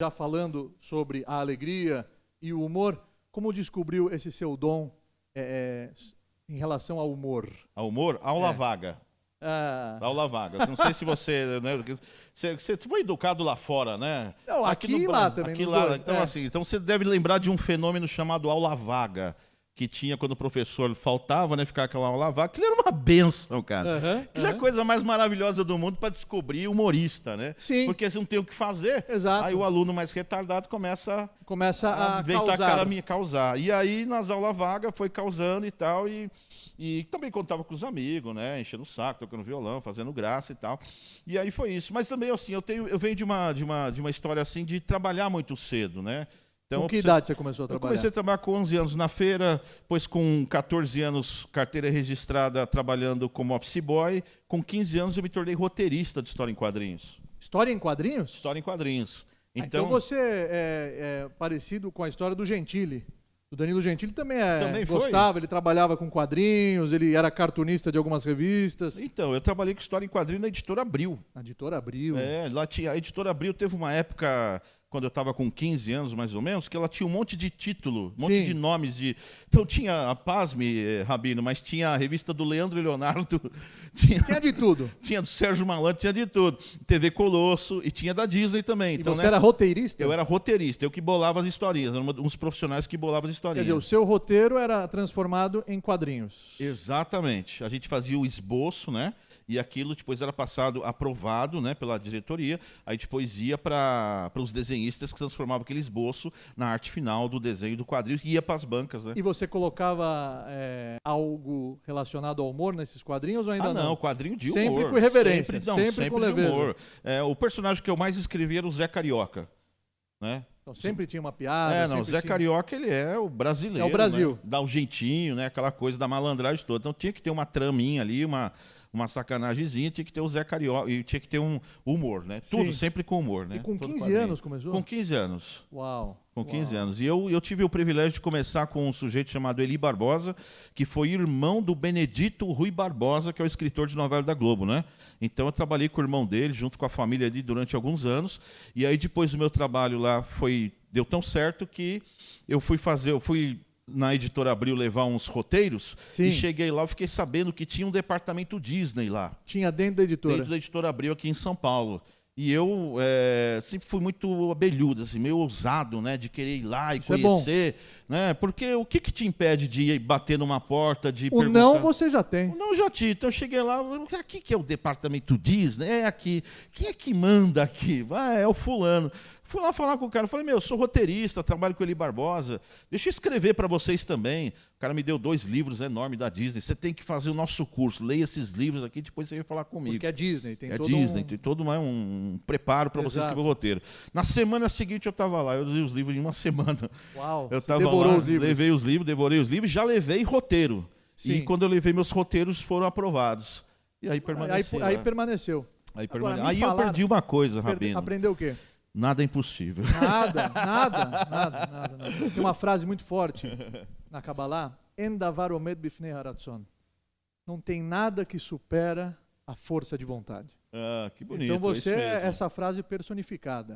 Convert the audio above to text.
Já falando sobre a alegria e o humor, como descobriu esse seu dom em relação ao humor? Ao humor? Aula vaga. Aula vaga. Não sei se você, né, você foi educado lá fora, né? Não, aqui e lá também. Aqui lá. Então, assim, então você deve lembrar de um fenômeno chamado aula vaga, que tinha quando o professor faltava, né? Ficar aquela aula vaga. Aquilo era uma benção, cara. Aquilo é a coisa mais maravilhosa do mundo para descobrir humorista, né? Sim. Porque você não tem o que fazer. Exato. Aí o aluno mais retardado começa a causar. E aí, nas aulas vagas, foi causando e tal. E também contava com os amigos, né? Enchendo o saco, tocando violão, fazendo graça e tal. E aí foi isso. Mas também, assim, eu venho de uma história assim de trabalhar muito cedo, né? Então, com que idade você começou a trabalhar? Eu comecei a trabalhar com 11 anos na feira, depois com 14 anos, carteira registrada, trabalhando como office boy. Com 15 anos eu me tornei roteirista de história em quadrinhos. História em quadrinhos? História em quadrinhos. Então você é parecido com a história do Gentili. O Danilo Gentili também gostava, ele trabalhava com quadrinhos, ele era cartunista de algumas revistas. Então, eu trabalhei com história em quadrinhos na Editora Abril. Na Editora Abril. Lá tinha, a Editora Abril teve uma época, quando eu estava com 15 anos mais ou menos, que ela tinha um monte de título, um monte de nomes de... Então tinha, pasme, Rabino, mas tinha a revista do Leandro e Leonardo. Tinha de tudo. Tinha do Sérgio Malandro, tinha de tudo. TV Colosso e tinha da Disney também. Então, você era roteirista? Eu era roteirista, eu que bolava as historinhas, eram uns profissionais que bolavam as historinhas. Quer dizer, o seu roteiro era transformado em quadrinhos. Exatamente. A gente fazia o esboço, né? E aquilo depois era passado, aprovado, né, pela diretoria, aí depois ia para os desenhistas que transformavam aquele esboço na arte final do desenho do quadrinho e ia para as bancas. Né? E você colocava algo relacionado ao humor nesses quadrinhos ou ainda não? Não, quadrinho de humor. Sempre com irreverência, sempre com leveza. Humor. O personagem que eu mais escrevi era o Zé Carioca. Né? Então sempre tinha uma piada. O Zé Carioca, ele é o brasileiro. É o Brasil. Né? Dá um jeitinho, né? Aquela coisa da malandragem toda. Então tinha que ter uma traminha ali, uma sacanagemzinha, tinha que ter o Zé Carioca e tinha que ter um humor, né? Sim. Tudo sempre com humor, né? E com 15 anos começou? Com 15 anos. Uau. Com 15 anos. E eu tive o privilégio de começar com um sujeito chamado Eli Barbosa, que foi irmão do Benedito Rui Barbosa, que é o escritor de novela da Globo, né? Então eu trabalhei com o irmão dele, junto com a família ali, durante alguns anos. E aí depois do meu trabalho lá deu tão certo que eu fui na Editora Abril levar uns roteiros. Sim. E cheguei lá, eu fiquei sabendo que tinha um departamento Disney lá. Tinha dentro da editora? Dentro da Editora Abril aqui em São Paulo. E eu sempre fui muito abelhudo, assim, meio ousado, né, de querer ir lá e conhecer, né? Porque o que te impede de ir bater numa porta, de perguntar? Não você já tem. O não já tinha. Então eu cheguei lá, aqui que é o departamento Disney, é aqui. Quem é que manda aqui? É o fulano. Fui lá falar com o cara, falei, eu sou roteirista, trabalho com o Eli Barbosa, deixa eu escrever para vocês também. O cara me deu 2 livros enormes da Disney, você tem que fazer o nosso curso, leia esses livros aqui, depois você vem falar comigo. Porque é Disney, tem todo um preparo para você escrever o roteiro. Na semana seguinte eu estava lá, eu li os livros em uma semana. Uau, eu estava lá, levei os livros, devorei os livros, já levei roteiro. Sim. E quando eu levei meus roteiros, foram aprovados. E aí permaneceu. Aí permaneceu. Aí eu perdi uma coisa, Rabino. Aprendeu o quê? Nada é impossível. Nada. Tem uma frase muito forte na Kabbalah: En davar omed bifnei haratzon. Não tem nada que supera a força de vontade. Que bonito. Então você é essa frase personificada.